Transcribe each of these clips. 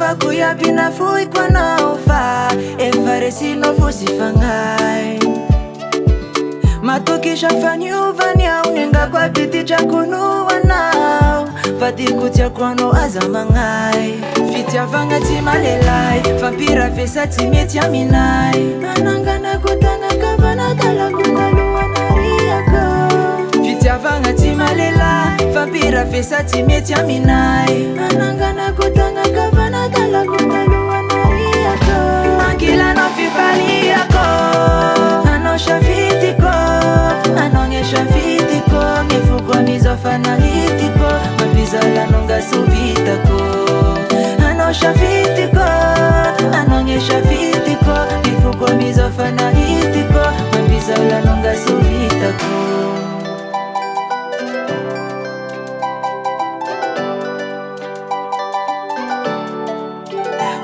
Fitivavako iaby nafoiko anao fa efa resinao fosy fagnay. Matoky safaniovany aho nengako aby ty drakono anao fa tiako tiako anao aza magnay. Fitiavagna tsy malelay vampira vesa tsy mety aminay. Ananganako tagnakavana talako talohanariako. Fitiavagna tsy malelay vampira vesa tsy mety aminay. Ananganako tagnakavana talako talohanariako. Angilanao fifaliako anao shafitiko anao nge shafitiko mifoko mizofanahitiko mabizalanao ngasovitako. Anao shafitiko anao nge shafitiko mifoko mizofanahitiko mabizalanao ngasovitako.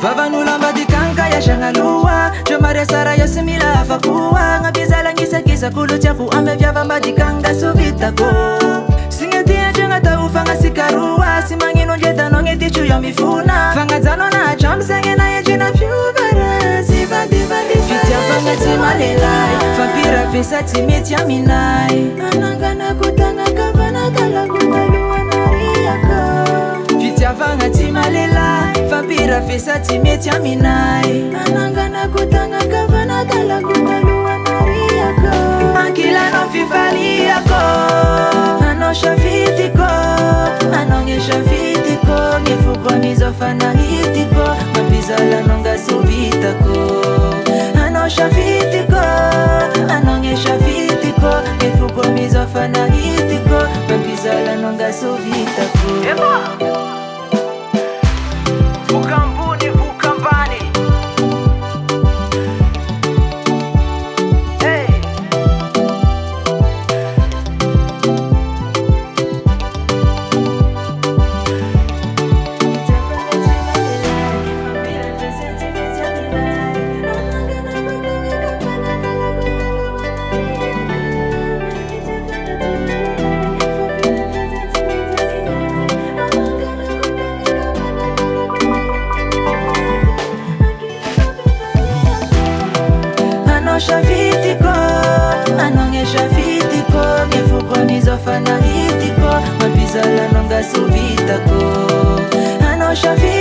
Vavan'olambadikanka yashagnaloa dre mariasara yo sy mila afakoa. Gn'abizalangisakisa kolo tiako ame viavambadikanga sovitako. Signatiandregna tao fagnasikaroa sy magnino andretanao gn'ety yo mifona. Fagnajanao nahatramby zegny na endrina fiovara sy vadivady. Fitiavagna tsy malelay vampira vesa tsy mety aminay. Ananganako tagnakavana talako talohanariako. Fitiavagna tsy malelay vampira vesa tsy mety aminay. Ananganako tagnakavana talako talohanariako. Ankilanao fifaliako anao shafitiko anao nge shafitiko mifoko mizofanahitiko mabizalanao ngasovitako. Anao shafitiko anao nge shafitiko mifoko mizofanahitiko mabizalanao ngasovitako. Vukambuni vukambani. Hey. Anao shafitiko anao nge shafitiko mifoko mizofanahitiko mabizalanao ngasovitako. Anao shafitiko